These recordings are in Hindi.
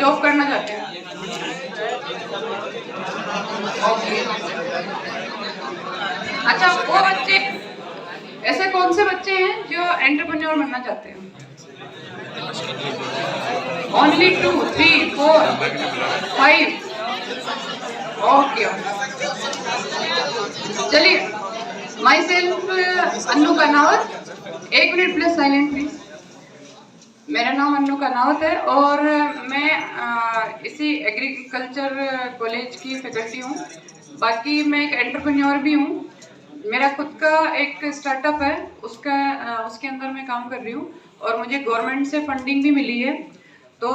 जॉब करना चाहते हैं? ओके। अच्छा, वो बच्चे, ऐसे कौन से बच्चे हैं जो एंटरप्रेन्योर बनना चाहते हैं? ओनली 2, 3, 4, 5? ओके। चलिए, माई सेल्फ अन्नू कनावत। एक मिनट प्लीज साइलेंट प्लीज। मेरा नाम अन्नू कनावत है और मैं इसी एग्रीकल्चर कॉलेज की फैकल्टी हूँ। बाकी मैं एक एंटरप्रेन्योर भी हूँ। मेरा खुद का एक स्टार्टअप है, उसके अंदर मैं काम कर रही हूँ और मुझे गवर्नमेंट से फंडिंग भी मिली है। तो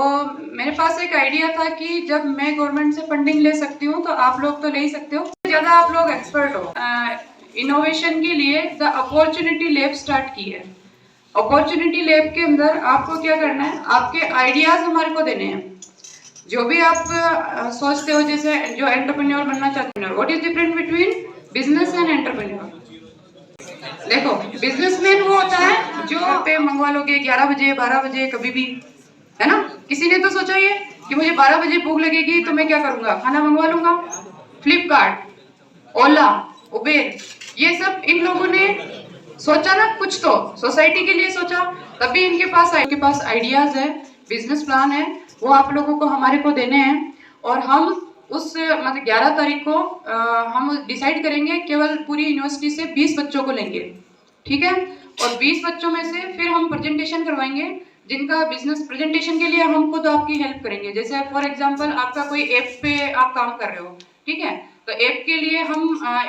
मेरे पास एक आइडिया था कि जब मैं गवर्नमेंट से फंडिंग ले सकती हूँ तो आप लोग तो ले ही सकते हो, ज़्यादा आप लोग एक्सपर्ट हो। इनोवेशन के लिए द अपॉर्चुनिटी लैब स्टार्ट की है। अपॉर्चुनिटी लैब के अंदर आपको क्या करना है, आपके आइडियाज हमारे को देने हैं। जो भी आप सोचते हो, जैसे जो एंटरप्रेन्योर बनना चाहते हैं, what is different between business and entrepreneur? देखो, बिजनेसमैन वो होता है जो पे मंगवा लोगे 11 बजे 12 बजे कभी भी, है ना। किसी ने तो सोचा ये कि मुझे 12 बजे भूख लगेगी तो मैं क्या करूंगा, खाना मंगवा लूंगा। फ्लिपकार्ट, ओला, उबेर, ये सब इन लोगों ने सोचा ना, कुछ तो सोसाइटी के लिए सोचा, तभी इनके पास आइडियाज है, बिजनेस प्लान है, वो आप लोगों को हमारे को देने हैं। और हम उस मतलब 11 तारीख को हम डिसाइड करेंगे, केवल पूरी यूनिवर्सिटी से 20 बच्चों को लेंगे, ठीक है। और 20 बच्चों में से फिर हम प्रेजेंटेशन करवाएंगे, जिनका बिजनेस प्रेजेंटेशन के लिए हम खुद आपकी हेल्प करेंगे। जैसे फॉर एग्जांपल आपका कोई ऐप पे आप काम कर रहे हो, ठीक है, तो ऐप के लिए हम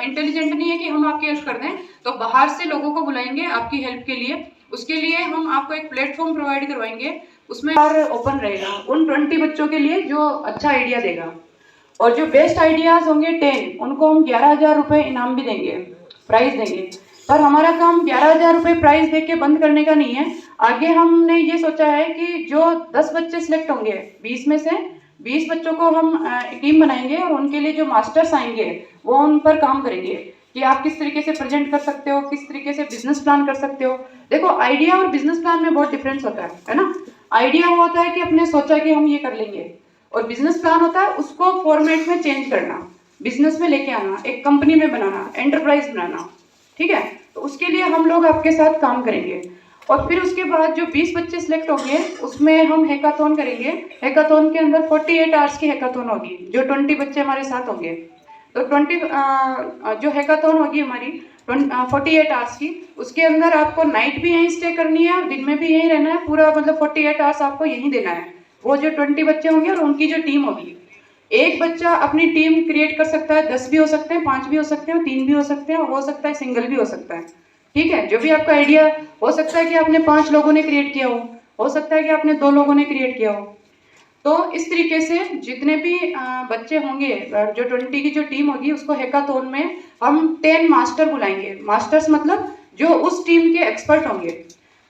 इंटेलिजेंट नहीं है कि हम आपकी हेल्प कर दें, तो बाहर से लोगों को बुलाएंगे आपकी हेल्प के लिए। उसके लिए हम आपको एक प्लेटफॉर्म प्रोवाइड करवाएंगे, उसमें ओपन रहेगा उन 20 बच्चों के लिए जो अच्छा आइडिया देगा। और जो बेस्ट आइडियाज होंगे 10, उनको हम 11,000 रुपये इनाम भी देंगे, प्राइज देंगे। पर हमारा काम 11,000 रुपये प्राइज दे के बंद करने का नहीं है। आगे हमने ये सोचा है कि जो 10 बच्चे सिलेक्ट होंगे 20 में से, 20 बच्चों को हम टीम बनाएंगे और उनके लिए जो मास्टर्स आएंगे वो उन पर काम करेंगे कि आप किस तरीके से प्रेजेंट कर सकते हो, किस तरीके से बिजनेस प्लान कर सकते हो। देखो, आइडिया और बिजनेस प्लान में बहुत डिफरेंस होता है ना। आइडिया वो होता है कि अपने सोचा कि हम ये कर लेंगे, और बिजनेस प्लान होता है उसको फॉर्मेट में चेंज करना, बिजनेस में लेके आना, एक कंपनी में बनाना, एंटरप्राइज बनाना, ठीक है। तो उसके लिए हम लोग आपके साथ काम करेंगे। और फिर उसके बाद जो 20 बच्चे सिलेक्ट होंगे उसमें हम हैकाथॉन करेंगे। हैकाथॉन के अंदर 48 आवर्स की हैकाथॉन होगी, जो 20 बच्चे हमारे साथ होंगे। तो 20 जो हैकाथॉन होगी हमारी 48 आवर्स की, उसके अंदर आपको नाइट भी यहीं स्टे करनी है और दिन में भी यहीं रहना है, पूरा मतलब 48 आवर्स आपको यहीं देना है। वो जो 20 बच्चे होंगे और उनकी जो टीम होगी, एक बच्चा अपनी टीम क्रिएट कर सकता है, 10 भी हो सकते हैं, 5 भी हो सकते हैं, 3 भी हो सकते हैं, हो सकता है सिंगल भी हो सकता है, ठीक है। जो भी आपका आइडिया, हो सकता है कि आपने 5 लोगों ने क्रिएट किया हो सकता है कि आपने 2 लोगों ने क्रिएट किया हो। तो इस तरीके से जितने भी बच्चे होंगे, जो 20 की जो टीम होगी, उसको हैकाथॉन में हम 10 मास्टर बुलाएंगे। मास्टर्स मतलब जो उस टीम के एक्सपर्ट होंगे।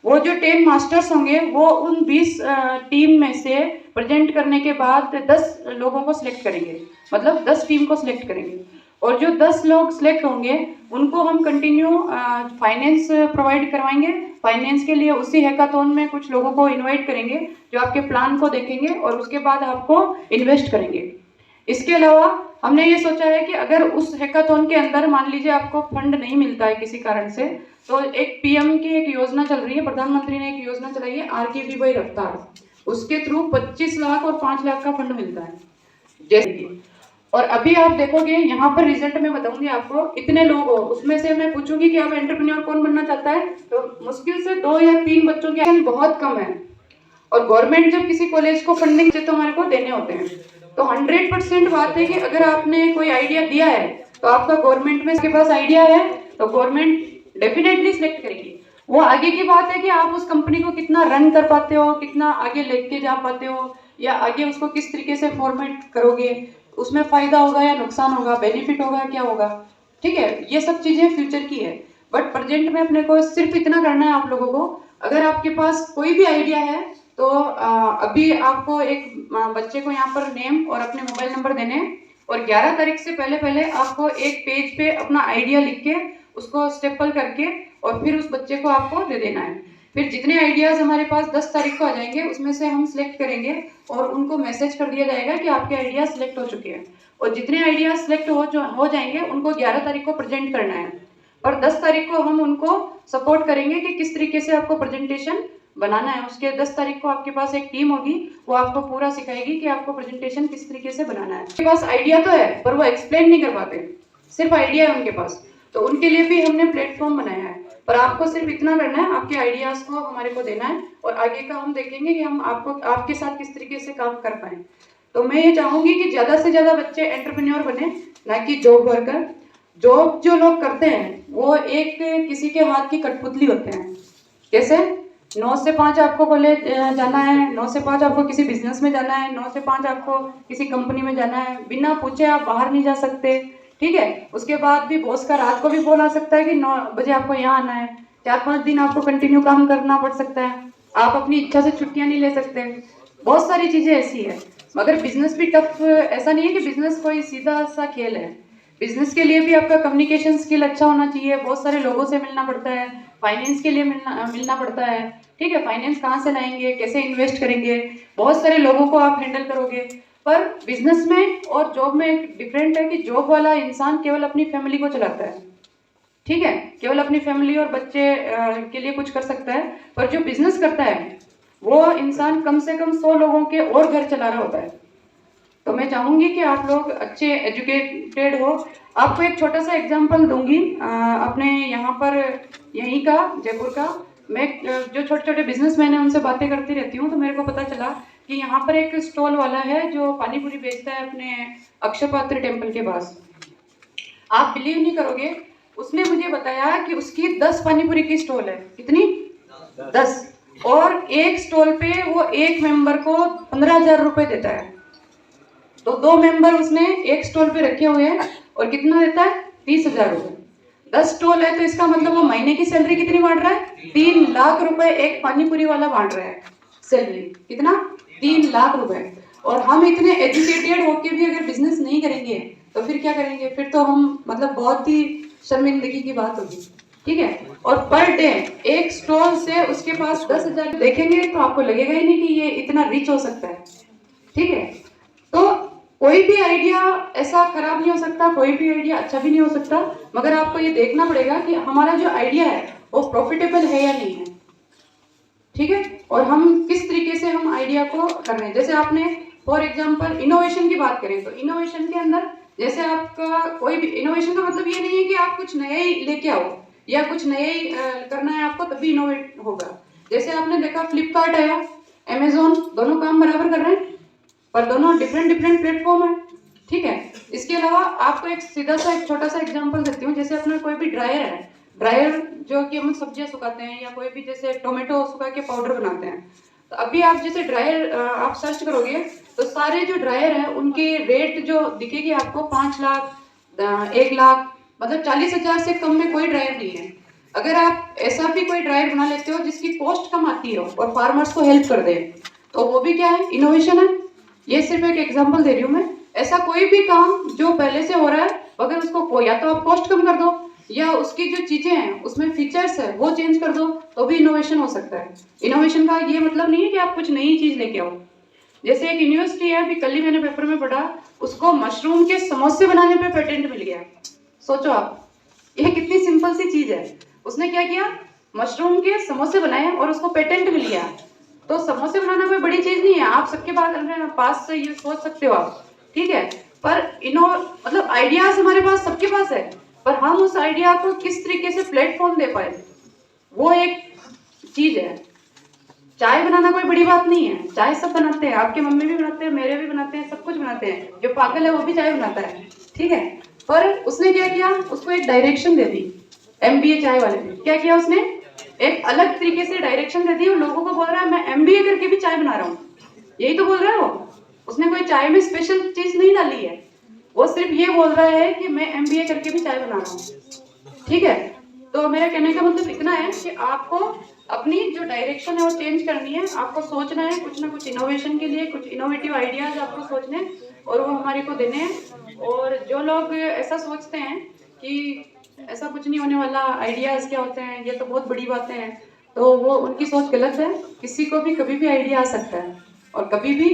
वो जो 10 मास्टर्स होंगे वो उन 20 टीम में से प्रेजेंट करने के बाद 10 लोगों को सिलेक्ट करेंगे, मतलब 10 टीम को सिलेक्ट करेंगे। और जो 10 लोग सिलेक्ट होंगे उनको हम कंटिन्यू फाइनेंस प्रोवाइड करवाएंगे। फाइनेंस के लिए उसी हैकाथॉन में कुछ लोगों को इनवाइट करेंगे जो आपके प्लान को देखेंगे और उसके बाद आपको इन्वेस्ट करेंगे। इसके अलावा हमने ये सोचा है कि अगर उस हैकाथॉन के अंदर मान लीजिए आपको फंड नहीं मिलता है किसी कारण से, तो एक पीएम की एक योजना चल रही है, प्रधानमंत्री ने एक योजना चलाई है RKVY रफ्तार, उसके थ्रू 25 लाख और 5 लाख का फंड मिलता है जैसे कि। और अभी आप देखोगे यहाँ पर रिजल्ट में बताऊंगी आपको, इतने लोग हो, उसमें से मैं पूछूंगी कि आप एंटरप्रेन्योर कौन बनना चाहता है, तो मुश्किल से 2 या 3 बच्चों की बहुत कम है। और गवर्नमेंट जब किसी कॉलेज को फंडिंग तो हमारे को देने होते हैं, तो 100% बात है कि अगर आपने कोई आइडिया दिया है तो आपका गवर्नमेंट में इसके पास आइडिया है तो गवर्नमेंट डेफिनेटली सिलेक्ट करेगी। वो आगे की बात है कि आप उस कंपनी को कितना रन कर पाते हो, कितना आगे लेके जा पाते हो, या आगे उसको किस तरीके से फॉर्मेट करोगे, उसमें फायदा होगा या नुकसान होगा, बेनिफिट होगा क्या होगा, ठीक है। ये सब चीजें फ्यूचर की है, बट प्रेजेंट में अपने को सिर्फ इतना करना है आप लोगों को। अगर आपके पास कोई भी आइडिया है तो अभी आपको एक बच्चे को यहाँ पर नेम और अपने मोबाइल नंबर देने हैं, और 11 तारीख से पहले पहले आपको एक पेज पे अपना आइडिया लिख के उसको स्टेपल करके और फिर उस बच्चे को आपको दे देना है फिर जितने आइडियाज़ हमारे पास 10 तारीख को आ जाएंगे उसमें से हम सिलेक्ट करेंगे और उनको मैसेज कर दिया जाएगा कि आपके आइडिया सिलेक्ट हो चुके हैं। और जितने आइडियाज सिलेक्ट हो जाएंगे उनको 11 तारीख को प्रेजेंट करना है। और 10 तारीख को हम उनको सपोर्ट करेंगे कि किस तरीके से आपको प्रेजेंटेशन बनाना है। उसके 10 तारीख को आपके पास एक टीम होगी, वो आपको पूरा सिखाएगी कि आपको प्रेजेंटेशन किस तरीके से बनाना है। उनके पास आइडिया तो है पर वो एक्सप्लेन नहीं कर पाते, सिर्फ आइडिया है उनके पास, तो उनके लिए भी हमने प्लेटफॉर्म बनाया है। पर आपको सिर्फ इतना करना है, आपके आइडियाज को हमारे को देना है और आगे का हम देखेंगे कि हम आपके साथ किस तरीके से काम कर पाए। तो मैं ये चाहूंगी कि ज्यादा से ज्यादा बच्चे एंटरप्रेन्योर बने, ना कि जॉब वर्कर। जॉब जो लोग करते हैं वो एक किसी के हाथ की कठपुतली होते हैं। कैसे? 9 से 5 आपको कॉलेज जाना है, 9 से 5 आपको किसी बिजनेस में जाना है, 9 से 5 आपको किसी कंपनी में जाना है, बिना पूछे आप बाहर नहीं जा सकते, ठीक है। उसके बाद भी बॉस का रात को भी फोन आ सकता है कि 9 बजे आपको यहाँ आना है। 4-5 दिन आपको कंटिन्यू काम करना पड़ सकता है, आप अपनी इच्छा से छुट्टियां नहीं ले सकते। बहुत सारी चीजें ऐसी है। मगर बिजनेस भी टफ, ऐसा नहीं है कि बिजनेस कोई सीधा सा खेल है। बिजनेस के लिए भी आपका कम्युनिकेशन स्किल अच्छा होना चाहिए, बहुत सारे लोगों से मिलना पड़ता है, फाइनेंस के लिए मिलना पड़ता है, ठीक है। फाइनेंस कहाँ से लाएंगे, कैसे इन्वेस्ट करेंगे, बहुत सारे लोगों को आप हैंडल करोगे। पर बिजनेस में और जॉब में एक डिफरेंट है कि जॉब वाला इंसान केवल अपनी फैमिली को चलाता है, ठीक है, केवल अपनी फैमिली और बच्चे के लिए कुछ कर सकता है। पर जो बिजनेस करता है वो इंसान कम से कम 100 लोगों के और घर चला रहा होता है। तो मैं चाहूंगी कि आप लोग अच्छे एजुकेटेड हो। आपको एक छोटा सा एग्जांपल दूंगी अपने यहाँ पर, यहीं का, जयपुर का। मैं जो छोटे छोटे बिजनेसमैन हैं उनसे बातें करती रहती हूँ, तो मेरे को पता चला कि यहाँ पर एक स्टॉल वाला है जो पानी पूरी बेचता है अपने अक्षयपात्र टेम्पल के पास। आप बिलीव नहीं करोगे, उसने मुझे बताया कि उसकी 10 पानीपुरी की स्टॉल है। कितनी? 10। और एक स्टॉल पे वो एक मेंबर को 15,000 रुपए देता है। तो 2 मेंबर उसने एक स्टॉल पे रखे हुए हैं और कितना देता है? 30,000 रुपए। 10 स्टॉल है तो इसका मतलब वो महीने की सैलरी कितनी बांट रहा है? 3 लाख रुपए एक पानीपुरी वाला बांट रहा है सैलरी। कितना? 3 लाख रुपए। और हम इतने एजुकेटेड होके भी अगर बिजनेस नहीं करेंगे तो फिर क्या करेंगे? फिर तो हम मतलब बहुत ही शर्मिंदगी की बात होगी, ठीक है। और पर डे एक स्टॉल से उसके पास 10,000 देखेंगे तो आपको लगेगा ही नहीं कि ये इतना रिच हो सकता है, ठीक है। तो कोई भी आइडिया ऐसा खराब नहीं हो सकता, कोई भी आइडिया अच्छा भी नहीं हो सकता, मगर आपको ये देखना पड़ेगा कि हमारा जो आइडिया है वो प्रॉफिटेबल है या नहीं है, ठीक है। और हम किस तरीके से हम आइडिया को कर रहे हैं। जैसे आपने फॉर एग्जांपल इनोवेशन की बात करें तो इनोवेशन के अंदर जैसे आपका कोई भी इनोवेशन का मतलब ये नहीं है कि आप कुछ नया ही लेके आओ या कुछ नया ही करना है आपको तभी इनोवेट होगा। जैसे आपने देखा फ्लिपकार्ट आया, अमेजोन, दोनों काम बराबर कर रहे हैं पर दोनों डिफरेंट डिफरेंट प्लेटफॉर्म है, ठीक है। इसके अलावा आपको एक सीधा सा एक छोटा सा एग्जांपल देती हूँ। जैसे अपना कोई भी ड्रायर है, ड्रायर जो कि हम सब्जियां सुखाते हैं या कोई भी जैसे टोमेटो सुखा के पाउडर बनाते हैं, तो अभी आप जैसे ड्रायर आप सर्च करोगे तो सारे जो ड्रायर हैं उनके रेट जो दिखेगी आपको 5 लाख 1 लाख, मतलब 40,000 से कम में कोई ड्रायर नहीं है। अगर आप ऐसा भी कोई ड्रायर बना लेते हो जिसकी कॉस्ट कम आती हो और फार्मर्स को हेल्प कर दे तो वो भी क्या है? इनोवेशन है। ये सिर्फ एक एग्जांपल दे रही हूँ मैं। ऐसा कोई भी काम जो पहले से हो रहा है अगर उसको या तो आप कॉस्ट कम कर दो या उसकी जो चीजें हैं उसमें फीचर्स है वो चेंज कर दो तो भी इनोवेशन हो सकता है। इनोवेशन का ये मतलब नहीं है कि आप कुछ नई चीज लेके आओ। जैसे एक यूनिवर्सिटी है, अभी कल ही मैंने पेपर में पढ़ा, उसको मशरूम के समोसे बनाने पे पेटेंट मिल गया। सोचो आप, ये कितनी सिंपल सी चीज है। उसने क्या किया? मशरूम के समोसे बनाए और उसको पेटेंट मिल गया। तो समोसे बनाना कोई बड़ी चीज नहीं है, आप सबके पास ये सोच सकते हो आप, ठीक है। पर मतलब आइडियाज हमारे पास सबके पास है, पर हम उस आइडिया को किस तरीके से प्लेटफॉर्म दे पाए वो एक चीज है। चाय बनाना कोई बड़ी बात नहीं है, चाय सब बनाते हैं, आपके मम्मी भी बनाते हैं, मेरे भी बनाते हैं, सब कुछ बनाते हैं, जो पागल है वो भी चाय बनाता है, ठीक है। पर उसने क्या किया? उसको एक डायरेक्शन दे दी। MBA चाय वाले ने क्या किया? उसने एक अलग तरीके से डायरेक्शन दे दी और लोगों को बोल रहा है मैं MBA करके भी चाय बना रहा हूँ। यही तो बोल रहा है वो। उसने कोई चाय में स्पेशल चीज नहीं डाली है, वो सिर्फ ये बोल रहा है कि मैं MBA करके भी चाय बना रहा हूँ, ठीक है। तो मेरा कहने का मतलब इतना है कि आपको अपनी जो डायरेक्शन है वो चेंज करनी है। आपको सोचना है कुछ ना कुछ इनोवेशन के लिए, कुछ इनोवेटिव आइडियाज आपको सोचने और वो हमारे को देने हैं। और जो लोग ऐसा सोचते हैं कि ऐसा कुछ नहीं होने वाला, आइडियाज क्या होते हैं, ये तो बहुत बड़ी बातें हैं, तो वो उनकी सोच गलत है। किसी को भी कभी भी आइडिया आ सकता है, और कभी भी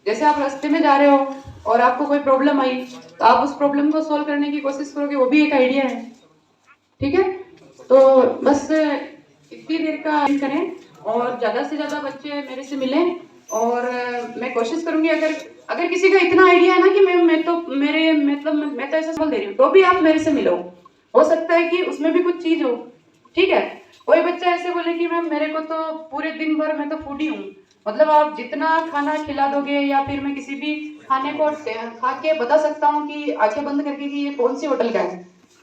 जैसे आप रास्ते में जा रहे हो और आपको कोई प्रॉब्लम आई तो आप उस प्रॉब्लम को सॉल्व करने की कोशिश करोगे, वो भी एक आइडिया है। ठीक है, तो बस इतनी देर का करें और ज़्यादा से ज़्यादा बच्चे मेरे से मिलें, और मैं कोशिश करूंगी अगर अगर किसी का इतना आइडिया है ना कि मैं तो मेरे मतलब मैं तो ऐसा बोल दे रही हूँ, तो भी आप मेरे से मिलो, हो सकता है कि उसमें भी कुछ चीज़ हो। ठीक है, कोई बच्चा ऐसे बोले कि मैम मेरे को तो पूरे दिन भर मैं तो फूडी हूँ, मतलब आप जितना खाना खिला दोगे, या फिर मैं किसी भी खाने को खा के बता सकता हूँ कि आंखें बंद करके कि ये कौन सी होटल का है।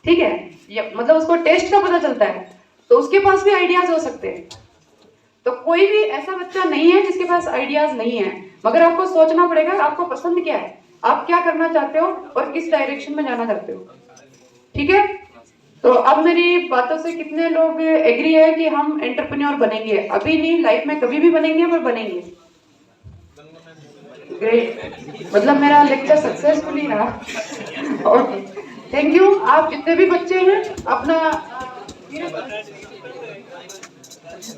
ठीक है, ये मतलब उसको टेस्ट का पता चलता है, तो उसके पास भी आइडियाज हो सकते हैं। तो कोई भी ऐसा बच्चा नहीं है जिसके पास आइडियाज नहीं है, मगर आपको सोचना पड़ेगा आपको पसंद क्या है, आप क्या करना चाहते हो और किस डायरेक्शन में जाना चाहते हो। ठीक है, तो अब मेरी बातों से कितने लोग एग्री है कि हम एंटरप्रेन्योर बनेंगे? अभी नहीं, लाइफ में कभी भी बनेंगे, पर बनेंगे। ग्रेट, मतलब मेरा लेक्चर सक्सेसफुली रहा। Okay, thank you. आप जितने भी बच्चे हैं अपना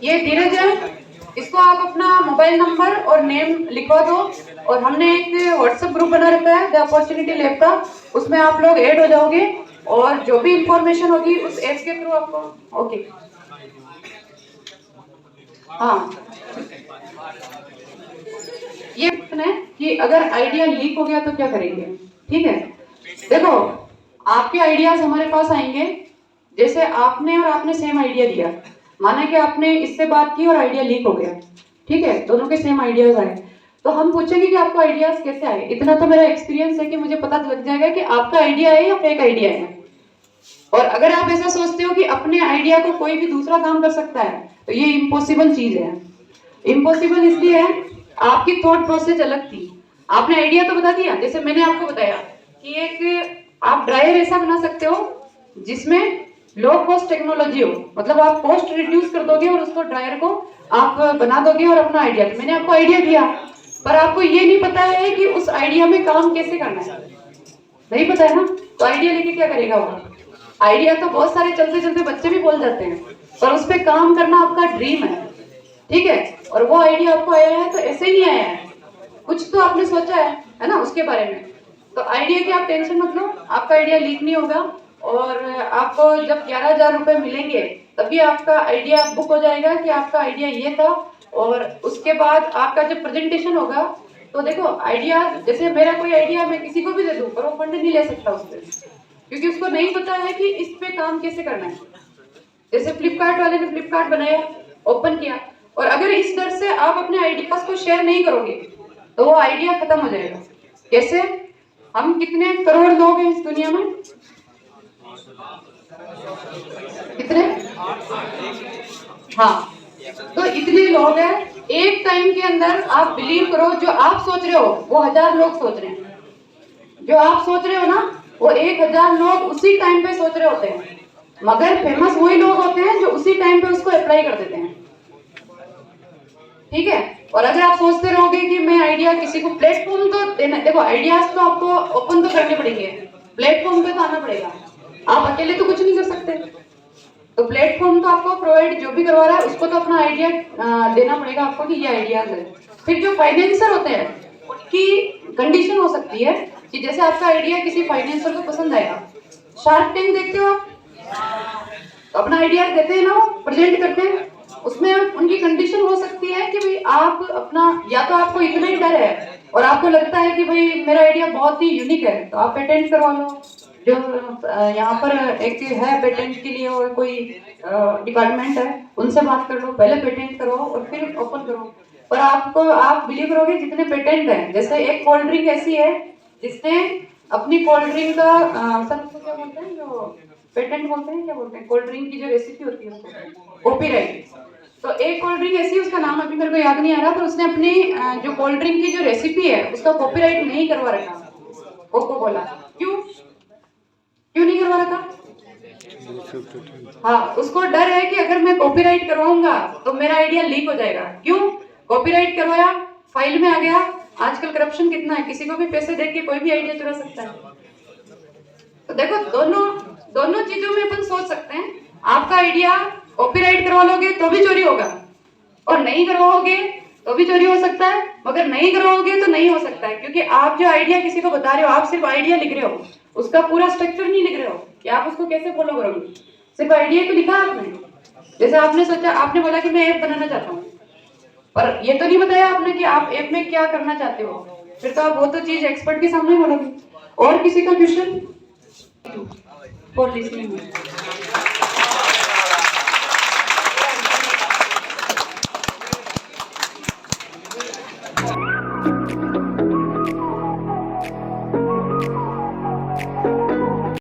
ये धीरज है, इसको आप अपना मोबाइल नंबर और नेम लिखवा दो, और हमने एक व्हाट्सएप ग्रुप बना रखा है द अपॉर्चुनिटी लैब का, उसमें आप लोग ऐड हो जाओगे, और जो भी इंफॉर्मेशन होगी उस ऐप के थ्रू आपको। ओके, हाँ, ये है कि अगर आइडिया लीक हो गया तो क्या करेंगे। ठीक है, देखो आपके आइडियाज हमारे पास आएंगे, जैसे आपने और आपने सेम आइडिया दिया, माना कि आपने इससे बात की और आइडिया लीक हो गया। ठीक है, दोनों के सेम आइडियाज आए, तो हम पूछेंगे कि आपको आइडियाज कैसे आए। इतना तो मेरा एक्सपीरियंस है कि मुझे पता लग जाएगा कि आपका आइडिया है या फेक आइडिया है। और अगर आप ऐसा सोचते हो कि अपने आइडिया को कोई भी दूसरा काम कर सकता है, तो ये इम्पॉसिबल चीज है। इम्पॉसिबल इसलिए है, आपकी थॉट प्रोसेस अलग थी, आपने आइडिया तो बता दिया, जैसे मैंने आपको बताया कि एक आप ड्रायर ऐसा बना सकते हो जिसमें लो कॉस्ट टेक्नोलॉजी हो, मतलब आप कॉस्ट रिड्यूस कर दोगे और उसको ड्रायर को आप बना दोगे, और अपना आइडिया, तो मैंने आपको आइडिया दिया, पर आपको ये नहीं पता है कि उस आइडिया में काम कैसे करना है, नहीं पता है ना, तो आइडिया लेके क्या करेगा वो। आइडिया तो बहुत सारे चलते चलते बच्चे भी बोल जाते हैं, पर उस पर काम करना आपका ड्रीम है। ठीक है, और वो आइडिया आपको आया है तो ऐसे ही आया है, कुछ तो आपने सोचा है ना उसके बारे में। तो आइडिया की आप टेंशन मत लो, आपका आइडिया लीक नहीं होगा, और आपको जब 11,000 रुपए मिलेंगे तभी आपका आइडिया बुक हो जाएगा कि आपका आइडिया ये था। और उसके बाद आपका जब प्रेजेंटेशन होगा, तो देखो आइडिया, जैसे मेरा कोई आइडिया मैं किसी को भी दे दूं, पर वो फंड नहीं ले सकता उससे, क्योंकि उसको नहीं पता है कि इस पे काम कैसे करना है। जैसे फ्लिपकार्ट वाले ने फ्लिपकार्ट बनाया, ओपन किया, और अगर इस डर से आप अपने आइडियाज को शेयर नहीं करोगे तो वो आइडिया खत्म हो जाएगा। कैसे? हम कितने करोड़ लोग हैं इस दुनिया में? कितने? हाँ, तो इतने लोग हैं, एक टाइम के अंदर आप बिलीव करो जो आप सोच रहे हो वो 1000 लोग सोच रहे हैं, जो आप सोच रहे हो ना वो 1000 लोग उसी टाइम पे सोच रहे होते हैं, मगर फेमस वही लोग होते हैं जो उसी टाइम पे उसको अप्लाई कर देते हैं। ठीक है, और अगर आप सोचते रहोगे कि मैं आइडिया किसी को प्लेटफॉर्म तो देना, देखो आइडियाज तो आपको ओपन तो करने पड़ेंगे, प्लेटफॉर्म पे तो आना पड़ेगा, आप अकेले तो कुछ नहीं कर सकते, तो प्लेटफॉर्म तो आपको प्रोवाइड जो भी करवा रहा है उसको तो अपना आइडिया देना पड़ेगा आपको कि ये आइडियाज है। फिर जो फाइनेंसर होते हैं उनकी कंडीशन हो सकती है कि जैसे आपका आइडिया किसी फाइनेंसर को पसंद आएगा। शार्क टैंक देखते हो आप, तो अपना आइडिया देते हैं ना, प्रेजेंट करते हैं, उसमें उनकी कंडीशन हो सकती है कि भाई आप अपना, या तो आपको इतना ही डर है और आपको लगता है कि भाई मेरा आइडिया बहुत ही यूनिक है, तो आप पेटेंट करवा लो, जो यहाँ पर एक है पेटेंट के लिए और कोई डिपार्टमेंट है, उनसे बात कर लो, पहले पेटेंट करो और फिर ओपन करो। पर आपको, आप बिलीव करोगे जितने पेटेंट हैं, जैसे एक कोल्ड ड्रिंक ऐसी है जिसने अपनी कोल्ड ड्रिंक का सर उसको क्या बोलते हैं, जो पेटेंट बोलते हैं, क्या बोलते हैं, कोल्ड ड्रिंक की जो रेसिपी होती है उसको कॉपीराइट। तो एक कोल्ड ड्रिंक ऐसी, उसका नाम अभी मेरे को याद नहीं आ रहा, पर उसने अपनी जो कोल्ड ड्रिंक की जो रेसिपी है उसका कॉपीराइट नहीं करवा रखा, कोको कोला। क्यों क्यों नहीं करवा रखा? हाँ, उसको डर है कि अगर मैं कॉपीराइट करवाऊंगा तो मेरा आइडिया लीक हो जाएगा। क्यों? कॉपीराइट करवाया, फाइल में आ गया, आजकल करप्शन कितना है, किसी को भी पैसे देके कोई भी आइडिया चुरा सकता है। तो देखो दोनों चीजों में अपन सोच सकते हैं, आपका आइडिया कॉपीराइट करवा करवा लोगे तो भी चोरी होगा, और नहीं करवाओगे तो भी चोरी हो सकता है, मगर नहीं करवाओगे तो नहीं हो सकता है, क्योंकि आप जो आइडिया किसी को बता रहे हो, आप सिर्फ आइडिया लिख रहे हो, उसका पूरा स्ट्रक्चर नहीं लिख रहे हो कि आप उसको कैसे फॉलो करोगे, सिर्फ आइडिया को लिखा आपने। जैसे आपने सोचा, आपने बोला कि मैं ऐप बनाना चाहता हूँ, पर ये तो नहीं बताया आपने कि आप ऐप में क्या करना चाहते हो, फिर तो आप वो तो चीज एक्सपर्ट के सामने बोलोगे। और किसी का क्वेश्चन? For listening.